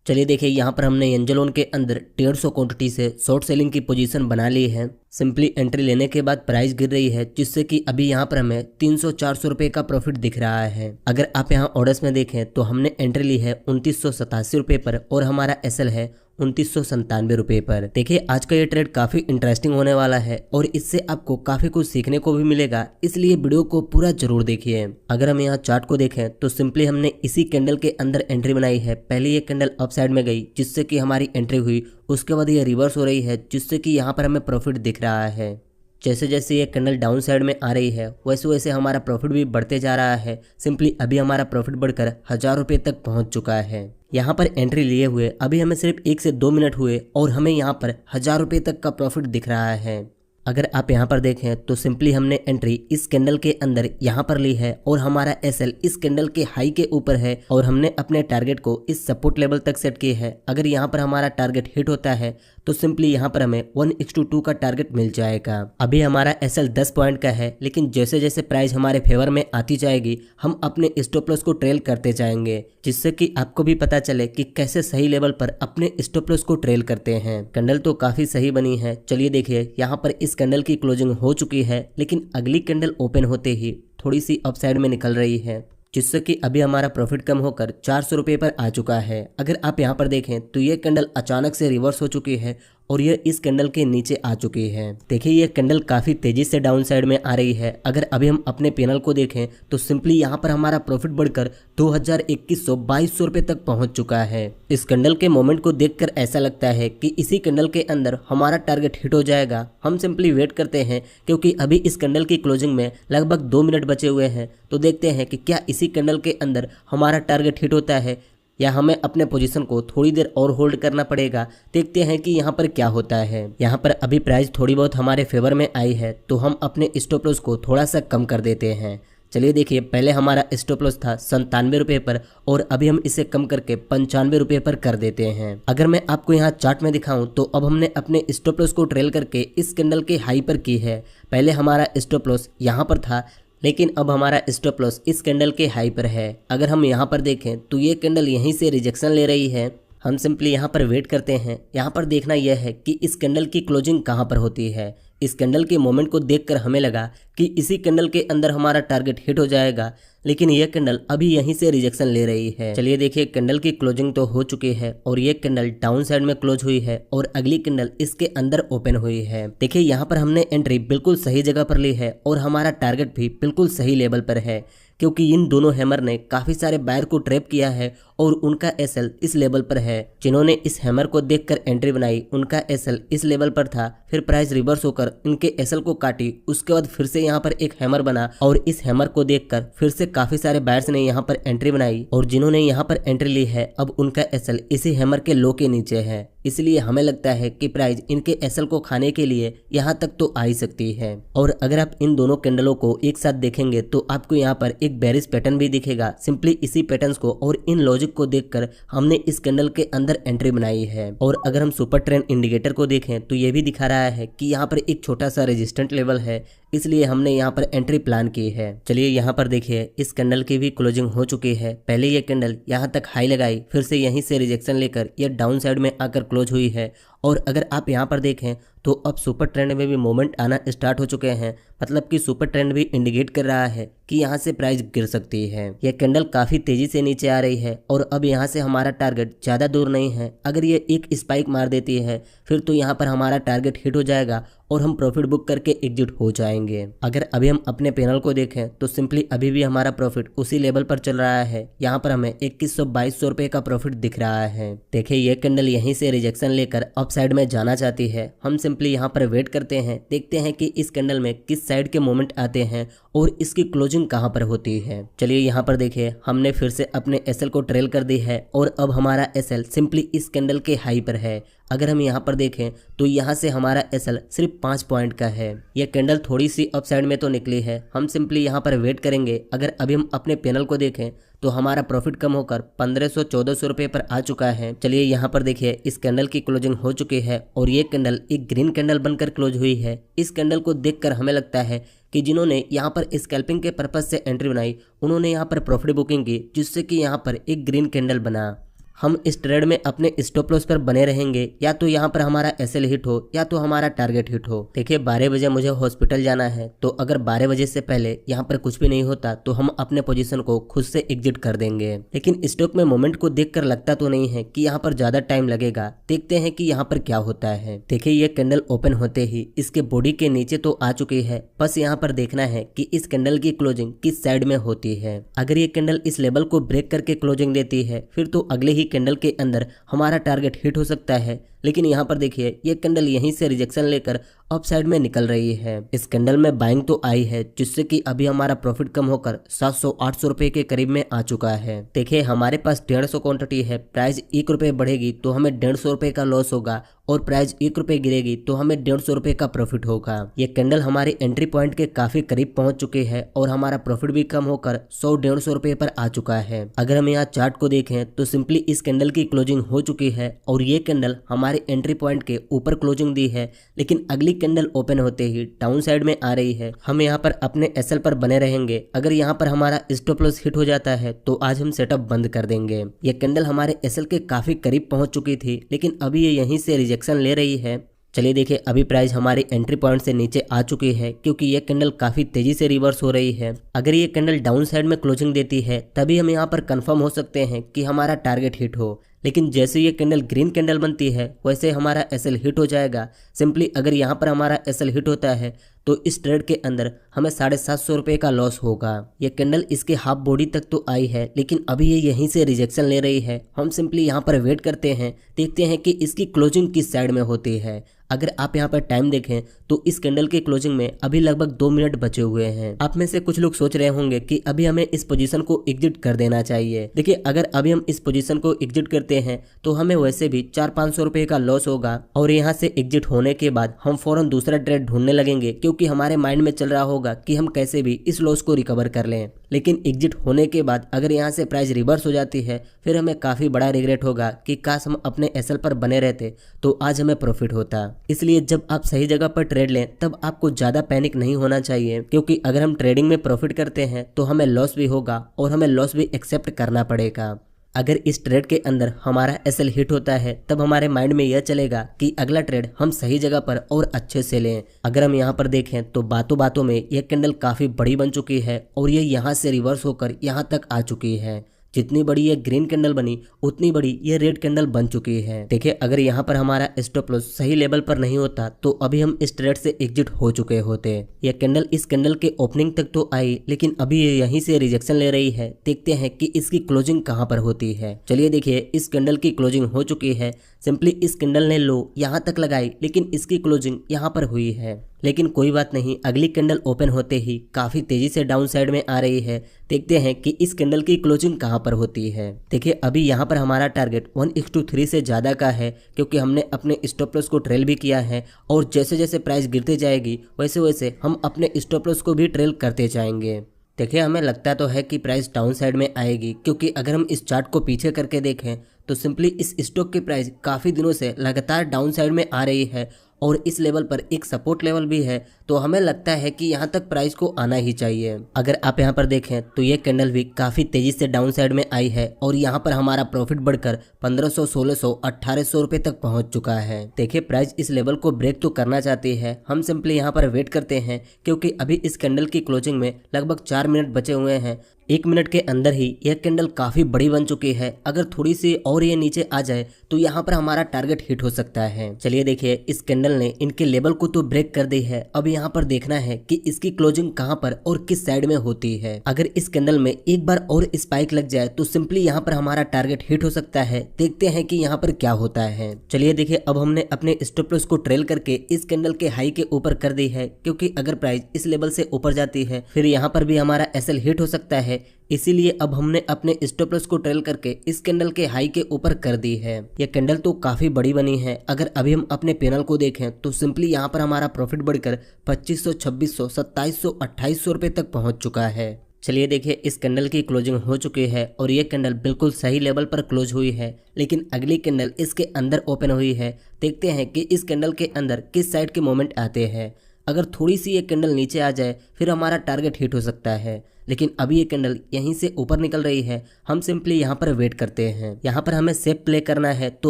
चलिए देखिए, यहाँ पर हमने एंजल लोन के अंदर 150 क्वांटिटी से शॉर्ट सेलिंग की पोजीशन बना ली है। सिंपली एंट्री लेने के बाद प्राइस गिर रही है, जिससे कि अभी यहाँ पर हमें 300-400 रुपए का प्रॉफिट दिख रहा है। अगर आप यहाँ ऑर्डर्स में देखें तो हमने एंट्री ली है 2987 रुपए पर और हमारा एसएल है 2997 रुपए पर। देखिए, आज का ये ट्रेड काफी इंटरेस्टिंग होने वाला है और इससे आपको काफी कुछ सीखने को भी मिलेगा, इसलिए वीडियो को पूरा जरूर देखिए। अगर हम यहाँ चार्ट को देखें तो सिंपली हमने इसी कैंडल के अंदर एंट्री बनाई है। पहले ये कैंडल अप साइड में गई, जिससे कि हमारी एंट्री हुई। उसके बाद ये रिवर्स हो रही है, जिससे कि यहाँ पर हमें प्रॉफिट दिख रहा है। जैसे जैसे ये कैंडल डाउन साइड में आ रही है, वैसे वैसे हमारा प्रॉफिट भी बढ़ते जा रहा है। सिंपली अभी हमारा प्रॉफिट बढ़कर 1000 रुपये तक पहुंच चुका है। यहाँ पर एंट्री लिए हुए अभी हमें सिर्फ 1 से 2 मिनट हुए और हमें यहाँ पर 1000 रुपये तक का प्रॉफिट दिख रहा है। अगर आप यहाँ पर देखें तो सिंपली हमने एंट्री इस कैंडल के अंदर यहाँ पर ली है और हमारा एसएल इस कैंडल के हाई के ऊपर है और हमने अपने टारगेट को इस सपोर्ट लेवल तक सेट किया है। अगर यहाँ पर हमारा टारगेट हिट होता है तो सिंपली यहाँ पर हमें 1:2 का टारगेट मिल जाएगा। अभी हमारा एसएल 10 पॉइंट का है, लेकिन जैसे जैसे प्राइस हमारे फेवर में आती जाएगी हम अपने स्टॉप लॉस को ट्रेल करते जाएंगे, जिससे कि आपको भी पता चले कि कैसे सही लेवल पर अपने स्टॉप लॉस को ट्रेल करते हैं। कैंडल तो काफी सही बनी है। चलिए देखिए, यहाँ पर इस कैंडल की क्लोजिंग हो चुकी है, लेकिन अगली कैंडल ओपन होते ही थोड़ी सी अपसाइड में निकल रही है, जिससे कि अभी हमारा प्रॉफिट कम होकर 400 रुपये पर आ चुका है। अगर आप यहाँ पर देखें तो ये कैंडल अचानक से रिवर्स हो चुकी है और ये इस कैंडल के नीचे आ चुकी है। देखिए, ये कैंडल काफी तेजी से डाउन साइड में आ रही है। अगर अभी हम अपने पैनल को देखें तो सिंपली यहाँ पर हमारा प्रॉफिट बढ़कर 2200 रुपये तक पहुंच चुका है। इस कैंडल के मोमेंट को देखकर ऐसा लगता है कि इसी कैंडल के अंदर हमारा टारगेट हिट हो जाएगा। हम सिंपली वेट करते हैं, क्योंकि अभी इस कैंडल की क्लोजिंग में लगभग 2 मिनट बचे हुए हैं। तो देखते हैं कि क्या इसी कैंडल के अंदर हमारा टारगेट हिट होता है या हमें अपने पोजीशन को थोड़ी देर और होल्ड करना पड़ेगा। देखते हैं कि यहाँ पर क्या होता है। यहाँ पर अभी प्राइस थोड़ी बहुत हमारे फेवर में आई है, तो हम अपने स्टॉप लॉस को थोड़ा सा कम कर देते हैं। चलिए देखिए, पहले हमारा स्टॉप लॉस था 97 रुपये पर और अभी हम इसे कम करके 95 रुपये पर कर देते हैं। अगर मैं आपको यहाँ चार्ट में दिखाऊं तो अब हमने अपने स्टॉप लॉस को ट्रेल करके इस कैंडल के हाई पर की है। पहले हमारा स्टॉप लॉस यहाँ पर था, लेकिन अब हमारा स्टॉप लॉस इस कैंडल के हाई पर है। अगर हम यहाँ पर देखें तो ये कैंडल यहीं से रिजेक्शन ले रही है। हम सिंपली यहाँ पर वेट करते हैं। यहाँ पर देखना यह है कि इस कैंडल की क्लोजिंग कहाँ पर होती है। इस कैंडल के मोमेंट को देखकर हमें लगा कि इसी कैंडल के अंदर हमारा टारगेट हिट हो जाएगा, लेकिन यह कैंडल अभी यहीं से रिजेक्शन ले रही है। चलिए देखिए, कैंडल की क्लोजिंग तो हो चुकी है और ये कैंडल डाउन साइड में क्लोज हुई है और अगली कैंडल इसके अंदर ओपन हुई है। देखिए, यहाँ पर हमने एंट्री बिल्कुल सही जगह पर ली है और हमारा टारगेट भी बिल्कुल सही लेवल पर है, क्योंकि इन दोनों हैमर ने काफी सारे बायर को ट्रैप किया है और उनका एसएल इस लेवल पर है। जिन्होंने इस हैमर को देखकर एंट्री बनाई उनका एसएल इस लेवल पर था, फिर प्राइस रिवर्स होकर इनके एसएल को काटी। उसके बाद फिर से यहाँ पर एक हैमर बना और इस हैमर को देखकर फिर से काफी सारे बायर्स ने यहाँ पर एंट्री बनाई और जिन्होंने यहाँ पर एंट्री ली है अब उनका एसएल इसी हैमर के लो के नीचे है। इसलिए हमें लगता है कि प्राइस इनके एसएल को खाने के लिए यहाँ तक तो आ ही सकती है। और अगर आप इन दोनों कैंडलों को एक साथ देखेंगे तो आपको यहाँ पर एक बेरिश पैटर्न भी दिखेगा। सिंपली इसी पैटर्न्स को और इन लॉजिक को देखकर हमने इस कैंडल के अंदर एंट्री बनाई है। और अगर हम सुपर ट्रेंड इंडिकेटर को देखें तो ये भी दिखा रहा है कि यहाँ पर एक छोटा सा रेजिस्टेंट लेवल है, इसलिए हमने यहाँ पर एंट्री प्लान की है। चलिए यहाँ पर देखिए, इस कैंडल की भी क्लोजिंग हो चुकी है। पहले ये कैंडल यहाँ तक हाई लगाई, फिर से यहीं से रिजेक्शन लेकर ये डाउन साइड में आकर क्लोज हुई है। और अगर आप यहाँ पर देखें तो अब सुपर ट्रेंड में भी मोमेंट आना स्टार्ट हो चुके हैं, मतलब कि सुपर ट्रेंड भी इंडिकेट कर रहा है कि यहाँ से प्राइस गिर सकती है। यह कैंडल काफी तेजी से नीचे आ रही है और अब यहाँ से हमारा टारगेट ज्यादा दूर नहीं है। अगर ये एक स्पाइक मार देती है फिर तो यहाँ पर हमारा टारगेट हिट हो जाएगा और हम प्रॉफिट बुक करके एग्जिट हो जाएंगे। अगर अभी हम अपने पैनल को देखें तो सिंपली अभी भी हमारा प्रॉफिट उसी लेवल पर चल रहा है। यहाँ पर हमें 2100-2200 रुपये का प्रॉफिट दिख रहा है। देखिए, ये कैंडल यहीं से रिजेक्शन लेकर अप साइड में जाना चाहती है। हम सिंपली यहाँ पर वेट करते हैं, देखते हैं कि इस कैंडल में किस साइड के मोमेंट आते हैं और इसकी क्लोजिंग कहाँ पर होती है। चलिए यहाँ पर देखिए, हमने फिर से अपने एसएल को ट्रेल कर दी है और अब हमारा एसएल सिंपली इस कैंडल के हाई पर है। अगर हम यहाँ पर देखें तो यहाँ से हमारा एसएल सिर्फ 5 पॉइंट का है। यह कैंडल थोड़ी सी अपसाइड में तो निकली है। हम सिंपली यहाँ पर वेट करेंगे। अगर अभी हम अपने पैनल को देखें तो हमारा प्रॉफिट कम होकर 1500-1400 रुपये पर आ चुका है। चलिए यहाँ पर देखिए, इस कैंडल की क्लोजिंग हो चुकी है और ये कैंडल एक ग्रीन कैंडल बनकर क्लोज हुई है। इस कैंडल को देखकर हमें लगता है कि जिन्होंने यहाँ पर स्कैल्पिंग के पर्पज से एंट्री बनाई उन्होंने यहाँ पर प्रॉफिट बुकिंग की, जिससे कि यहाँ पर एक ग्रीन कैंडल बना। हम इस ट्रेड में अपने स्टॉप लॉस पर बने रहेंगे, या तो यहाँ पर हमारा एसएल हिट हो या तो हमारा टारगेट हिट हो। देखिए 12 बजे मुझे हॉस्पिटल जाना है, तो अगर 12 बजे से पहले यहाँ पर कुछ भी नहीं होता तो हम अपने पोजीशन को खुद से एग्जिट कर देंगे। लेकिन स्टॉक में मोमेंट को देखकर लगता तो नहीं है कि यहाँ पर ज्यादा टाइम लगेगा। देखते हैं कि यहाँ पर क्या होता है। देखिए ये कैंडल ओपन होते ही इसके बॉडी के नीचे तो आ चुकी है, बस यहाँ पर देखना है कि इस कैंडल की क्लोजिंग किस साइड में होती है। अगर ये कैंडल इस लेवल को ब्रेक करके क्लोजिंग देती है फिर तो अगले ही कैंडल के अंदर हमारा टारगेट हिट हो सकता है। लेकिन यहाँ पर देखिए ये कैंडल यहीं से रिजेक्शन लेकर अप साइड में निकल रही है। इस कैंडल में बाइंग तो आई है, जिससे कि अभी हमारा प्रॉफिट कम होकर 700-800 रुपए के करीब में आ चुका है। देखिए हमारे पास 150 क्वांटिटी है, प्राइस 1 रुपए बढ़ेगी तो हमें 150 रुपए का लॉस होगा और प्राइस 1 रुपए गिरेगी तो हमें 150 रुपए का प्रॉफिट होगा। ये कैंडल हमारे एंट्री पॉइंट के काफी करीब पहुंच चुके हैं और हमारा प्रॉफिट भी कम होकर 100-150 रुपए पर आ चुका है। अगर हम यहाँ चार्ट को देखें तो सिंपली इस कैंडल की क्लोजिंग हो चुकी है और ये कैंडल हमारे एंट्री पॉइंट के ऊपर क्लोजिंग दी है, लेकिन अगली कैंडल ओपन होते ही डाउन साइड में आ रही है। हम यहाँ पर अपने एसएल पर बने रहेंगे। अगर यहाँ पर हमारा स्टॉप लॉस हिट हो जाता है तो आज हम सेटअप बंद कर देंगे। ये कैंडल हमारे एसएल के काफी करीब पहुंच चुकी थी, लेकिन अभी ये यहीं से रिजेक्शन ले रही है। चलिए देखिए अभी प्राइस हमारी एंट्री पॉइंट से नीचे आ चुकी है, क्योंकि ये कैंडल काफी तेजी से रिवर्स हो रही है। अगर ये कैंडल डाउन साइड में क्लोजिंग देती है तभी हम यहाँ पर कंफर्म हो सकते हैं कि हमारा टारगेट हिट हो। लेकिन जैसे ये कैंडल ग्रीन कैंडल बनती है वैसे हमारा एसएल हिट हो जाएगा। सिंपली अगर यहाँ पर हमारा एसएल हिट होता है तो इस ट्रेड के अंदर हमें 750 रुपए का लॉस होगा। ये कैंडल इसके हाफ बॉडी तक तो आई है, लेकिन अभी ये यहीं से रिजेक्शन ले रही है। हम सिंपली यहाँ पर वेट करते हैं, देखते हैं कि इसकी क्लोजिंग किस साइड में होती है। अगर आप यहाँ पर टाइम देखें तो इस कैंडल के क्लोजिंग में अभी लगभग 2 मिनट बचे हुए हैं। आप में से कुछ लोग सोच रहे होंगे कि अभी हमें इस पोजीशन को एग्जिट कर देना चाहिए। देखिए अगर अभी हम इस पोजीशन को एग्जिट करते हैं तो हमें वैसे भी 400-500 रुपए का लॉस होगा और यहाँ से एग्जिट होने के बाद हम फौरन दूसरा ट्रेड ढूंढने लगेंगे, क्योंकि हमारे माइंड में चल रहा होगा कि हम कैसे भी इस लॉस को रिकवर कर लें। लेकिन एग्जिट होने के बाद अगर यहाँ से प्राइस रिवर्स हो जाती है फिर हमें काफी बड़ा रिग्रेट होगा कि काश हम अपने एसएल पर बने रहते तो आज हमें प्रॉफिट होता। इसलिए जब आप सही जगह पर ट्रेड लें तब आपको ज्यादा पैनिक नहीं होना चाहिए, क्योंकि अगर हम ट्रेडिंग में प्रॉफिट करते हैं तो हमें लॉस भी होगा और हमें लॉस भी एक्सेप्ट करना पड़ेगा। अगर इस ट्रेड के अंदर हमारा एसएल हिट होता है तब हमारे माइंड में यह चलेगा कि अगला ट्रेड हम सही जगह पर और अच्छे से लें। अगर हम यहाँ पर देखें तो बातों बातों में यह कैंडल काफी बड़ी बन चुकी है और ये यहाँ से रिवर्स होकर यहाँ तक आ चुकी है। जितनी बड़ी ये ग्रीन कैंडल बनी उतनी बड़ी ये रेड कैंडल बन चुकी है। देखिए अगर यहाँ पर हमारा स्टॉप लॉस सही लेवल पर नहीं होता तो अभी हम इस ट्रेड से एग्जिट हो चुके होते। ये कैंडल इस कैंडल के ओपनिंग तक तो आई, लेकिन अभी ये यहीं से रिजेक्शन ले रही है। देखते हैं कि इसकी क्लोजिंग कहाँ पर होती है। चलिए देखिए इस कैंडल की क्लोजिंग हो चुकी है। सिंपली इस कैंडल ने लो यहाँ तक लगाई, लेकिन इसकी क्लोजिंग यहाँ पर हुई है। लेकिन कोई बात नहीं, अगली कैंडल ओपन होते ही काफी तेजी से डाउन साइड में आ रही है। देखते हैं कि इस कैंडल की क्लोजिंग कहां पर होती है। देखिए अभी यहां पर हमारा टारगेट 1:3 से ज्यादा का है, क्योंकि हमने अपने स्टॉप लॉस को ट्रेल भी किया है और जैसे जैसे प्राइस गिरते जाएगी वैसे वैसे हम अपने स्टॉप लॉस को भी ट्रेल करते जाएंगे। देखिए हमें लगता तो है कि प्राइस डाउन साइड में आएगी, क्योंकि अगर हम इस चार्ट को पीछे करके देखें तो सिंपली इस स्टॉक की प्राइस काफ़ी दिनों से लगातार डाउन साइड में आ रही है और इस लेवल पर एक सपोर्ट लेवल भी है, तो हमें लगता है कि यहाँ तक प्राइस को आना ही चाहिए। अगर आप यहाँ पर देखें तो ये कैंडल भी काफ़ी तेजी से डाउन साइड में आई है और यहाँ पर हमारा प्रॉफिट बढ़कर 1500, 1600, 1800 रुपए तक पहुँच चुका है। देखिए प्राइस इस लेवल को ब्रेक तो करना चाहती है, हम सिंपली यहाँ पर वेट करते हैं, क्योंकि अभी इस कैंडल की क्लोजिंग में लगभग 4 मिनट बचे हुए हैं। 1 मिनट के अंदर ही यह कैंडल काफ़ी बड़ी बन चुकी है। अगर थोड़ी सी और ये नीचे आ जाए तो यहाँ पर हमारा टारगेट हिट हो सकता है। चलिए देखिए इस कैंडल ने इनके लेवल को तो ब्रेक कर दी है। अब यहाँ पर देखना है कि इसकी क्लोजिंग कहाँ पर और किस साइड में होती है। अगर इस कैंडल में एक बार और स्पाइक लग जाए तो सिंपली यहाँ पर हमारा टारगेट हिट हो सकता है। देखते हैं कि यहाँ पर क्या होता है। चलिए देखिए अब हमने अपने स्टॉप लॉस को ट्रेल करके इस कैंडल के हाई के ऊपर कर दी है, क्योंकि अगर प्राइस इस लेवल से ऊपर जाती है फिर यहाँ पर भी हमारा एसएल हिट हो सकता है। इसीलिए अब हमने अपने स्टॉप लॉस को ट्रेल करके इस कैंडल के हाई के ऊपर कर दी है। यह कैंडल तो काफी बड़ी बनी है। अगर अभी हम अपने पैनल को देखें तो सिंपली यहाँ पर हमारा प्रॉफिट बढ़कर 2500, 2600, 2700, 2800 रुपए तक पहुंच चुका है। चलिए देखिए इस कैंडल की क्लोजिंग हो चुकी है और ये कैंडल बिल्कुल सही लेवल पर क्लोज हुई है, लेकिन अगली कैंडल इसके अंदर ओपन हुई है। देखते हैं कि इस कैंडल के अंदर किस साइड के मोमेंट आते हैं। अगर थोड़ी सी ये कैंडल नीचे आ जाए फिर हमारा टारगेट हिट हो सकता है, लेकिन अभी ये कैंडल यहीं से ऊपर निकल रही है। हम सिंपली यहाँ पर वेट करते हैं। यहाँ पर हमें सेफ प्ले करना है, तो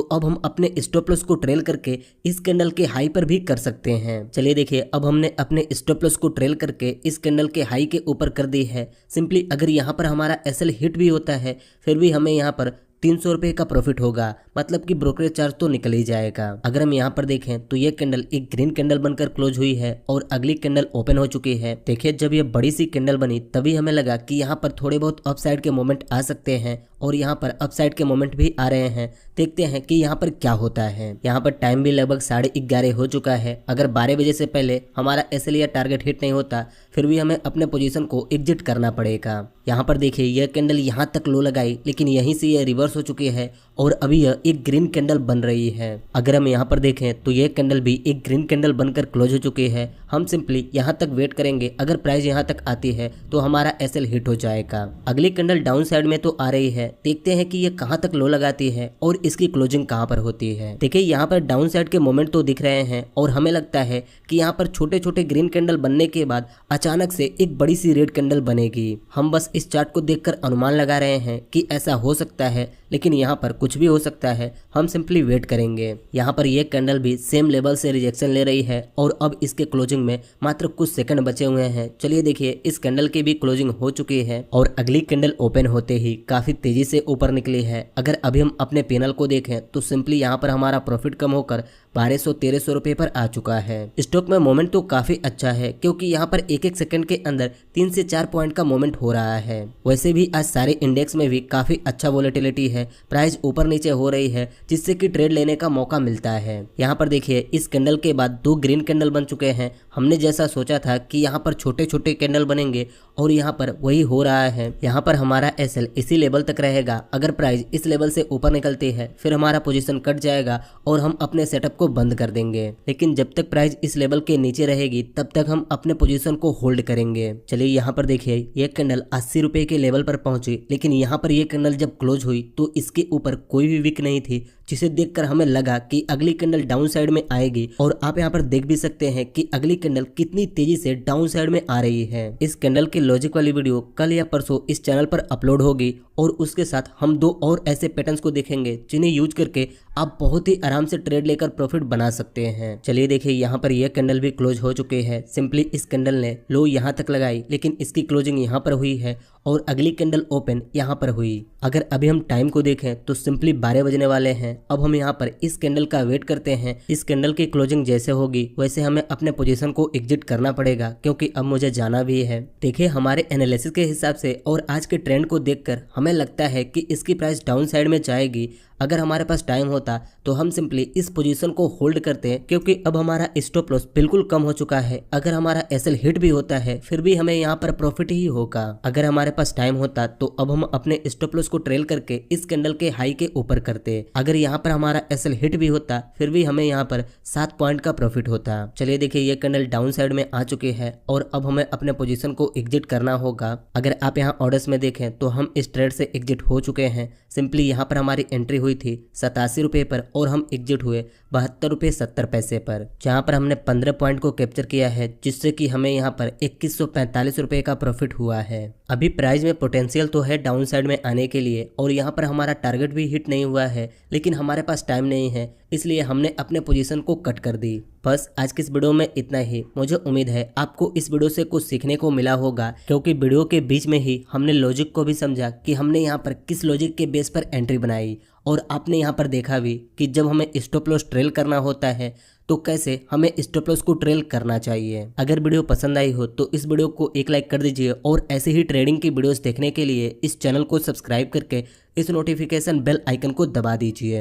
अब हम अपने स्टॉप लॉस को ट्रेल करके इस कैंडल के हाई पर भी कर सकते हैं। चलिए देखिए, अब हमने अपने स्टॉप लॉस को ट्रेल करके इस कैंडल के हाई के ऊपर कर दी है। सिंपली अगर यहाँ पर हमारा एसएल हिट भी होता है फिर भी हमें यहाँ पर 300 रुपये का प्रॉफिट होगा, मतलब कि ब्रोकरेज चार्ज तो निकल ही जाएगा। अगर हम यहाँ पर देखें तो ये कैंडल एक ग्रीन कैंडल बनकर क्लोज हुई है और अगली कैंडल ओपन हो चुकी है। देखिए, जब ये बड़ी सी कैंडल बनी तभी हमें लगा कि यहाँ पर थोड़े बहुत अपसाइड के मोमेंट आ सकते हैं और यहाँ पर अपसाइड के मोमेंट भी आ रहे हैं। देखते हैं कि यहाँ पर क्या होता है। यहाँ पर टाइम भी लगभग 11:30 हो चुका है। अगर 12 बजे से पहले हमारा एसएल या टारगेट हिट नहीं होता फिर भी हमें अपने पोजीशन को एग्जिट करना पड़ेगा। यहाँ पर देखिए, यह कैंडल यहाँ तक लो लगाई लेकिन यहीं से यह रिवर्स हो चुकी है और अभी यह एक ग्रीन कैंडल बन रही है। अगर हम यहाँ पर देखें तो यह कैंडल भी एक ग्रीन कैंडल बनकर क्लोज हो चुकी है। हम सिंपली यहाँ तक वेट करेंगे। अगर प्राइस यहाँ तक आती है तो हमारा एसएल हिट हो जाएगा। अगली कैंडल डाउन साइड में तो आ रही है, देखते हैं कि ये कहाँ तक लो लगाती है और इसकी क्लोजिंग कहाँ पर होती है। देखिए, यहाँ पर डाउन साइड के मोमेंट तो दिख रहे हैं और हमें लगता है कि यहाँ पर छोटे छोटे ग्रीन कैंडल बनने के बाद अचानक से एक बड़ी सी रेड कैंडल बनेगी। हम बस इस चार्ट को देखकर अनुमान लगा रहे हैं कि ऐसा हो सकता है, लेकिन यहाँ पर कुछ भी हो सकता है। हम सिंपली वेट करेंगे। यहाँ पर ये कैंडल भी सेम लेवल से रिजेक्शन ले रही है और अब इसके क्लोजिंग में मात्र कुछ सेकंड बचे हुए हैं। चलिए देखिए, इस कैंडल की भी क्लोजिंग हो चुकी है और अगली कैंडल ओपन होते ही काफी तेजी से ऊपर निकली है। अगर अभी हम अपने पैनल को देखें तो सिंपली यहाँ पर हमारा प्रॉफिट कम होकर 1200-1300 रुपये पर आ चुका है। स्टॉक में मोमेंट तो काफी अच्छा है क्योंकि यहाँ पर एक एक सेकंड के अंदर 3 से 4 पॉइंट का मोमेंट हो रहा है। वैसे भी आज सारे इंडेक्स में भी काफी अच्छा वोलेटिलिटी है, प्राइस ऊपर नीचे हो रही है जिससे कि ट्रेड लेने का मौका मिलता है। यहाँ पर देखिए, इस कैंडल के बाद 2 ग्रीन कैंडल बन चुके हैं। हमने जैसा सोचा था कि यहाँ पर छोटे छोटे कैंडल बनेंगे और यहाँ पर वही हो रहा है। यहाँ पर हमारा एसएल इसी लेवल तक रहेगा। अगर प्राइस इस लेवल से ऊपर निकलती है फिर हमारा पोजीशन कट जाएगा और हम अपने सेटअप को बंद कर देंगे। लेकिन जब तक प्राइस इस लेवल के नीचे रहेगी तब तक हम अपने पोजीशन को होल्ड करेंगे। चलिए यहाँ पर देखिए, ये कैंडल 80 रुपए के लेवल पर पहुंची, लेकिन यहाँ पर ये कैंडल जब क्लोज हुई तो इसके ऊपर कोई भी विक नहीं थी, जिसे देखकर हमें लगा कि अगली कैंडल डाउन साइड में आएगी। और आप यहाँ पर देख भी सकते हैं कि अगली कैंडल कितनी तेजी से डाउन साइड में आ रही है। इस कैंडल की लॉजिक वाली वीडियो कल या परसों इस चैनल पर अपलोड होगी और उसके साथ हम 2 और ऐसे पैटर्न्स को देखेंगे जिन्हें यूज करके आप बहुत ही आराम से ट्रेड लेकर प्रॉफिट बना सकते हैं। चलिए देखिए, यहाँ पर यह कैंडल भी क्लोज हो चुके हैं। सिंपली इस कैंडल ने लो यहाँ तक लगाई लेकिन इसकी क्लोजिंग यहाँ पर हुई है और अगली कैंडल ओपन यहाँ पर हुई। अगर अभी हम टाइम को देखें तो सिंपली 12 बजने वाले हैं। अब हम यहाँ पर इस कैंडल का वेट करते हैं। इस कैंडल की क्लोजिंग जैसे होगी वैसे हमें अपने पोजीशन को एग्जिट करना पड़ेगा क्योंकि अब मुझे जाना भी है। देखिए, हमारे एनालिसिस के हिसाब से और आज के ट्रेंड को देखकर हमें लगता है कि इसकी प्राइस डाउन साइड में जाएगी। अगर हमारे पास टाइम होता तो हम सिंपली इस पोजीशन को होल्ड करते हैं क्योंकि अब हमारा स्टॉप लॉस बिल्कुल कम हो चुका है। अगर हमारा एसएल हिट भी होता है फिर भी हमें यहाँ पर प्रॉफिट ही होगा। अगर हमारे पास टाइम होता तो अब हम अपने स्टॉप लॉस को ट्रेल करके इस कैंडल के हाई के ऊपर करते। अगर यहाँ पर हमारा एसएल हिट भी होता फिर भी हमें यहाँ पर 7 पॉइंट का प्रॉफिट होता। चलिए देखिए, ये कैंडल डाउन साइड में आ चुकी है और अब हमें अपने पोजीशन को एग्जिट करना होगा। अगर आप यहाँ ऑर्डर्स में देखें तो हम इस ट्रेड से एग्जिट हो चुके हैं। सिंपली यहाँ पर हमारी एंट्री हुई थी 87 रुपये पर और हम एग्जिट हुए 72 रुपये 70 पैसे पर, जहाँ पर हमने 15 पॉइंट को कैप्चर किया है जिससे कि हमें यहाँ पर 2145 रुपये का प्रॉफिट हुआ है। अभी प्राइस में पोटेंशियल तो है डाउन साइड में आने के लिए और यहाँ पर हमारा टारगेट भी हिट नहीं हुआ है, लेकिन हमारे पास टाइम नहीं है इसलिए हमने अपने पोजीशन को कट कर दी। बस आज की इस वीडियो में इतना ही। मुझे उम्मीद है आपको इस वीडियो से कुछ सीखने को मिला होगा क्योंकि वीडियो के बीच में ही हमने लॉजिक को भी समझा कि हमने यहाँ पर किस लॉजिक के बेस पर एंट्री बनाई और आपने यहाँ पर देखा भी कि जब हमें स्टॉप लॉस ट्रेल करना होता है तो कैसे हमें स्टॉप लॉस को ट्रेल करना चाहिए। अगर वीडियो पसंद आई हो तो इस वीडियो को एक लाइक कर दीजिए और ऐसे ही ट्रेडिंग की वीडियोस देखने के लिए इस चैनल को सब्सक्राइब करके इस नोटिफिकेशन बेल आइकन को दबा दीजिए।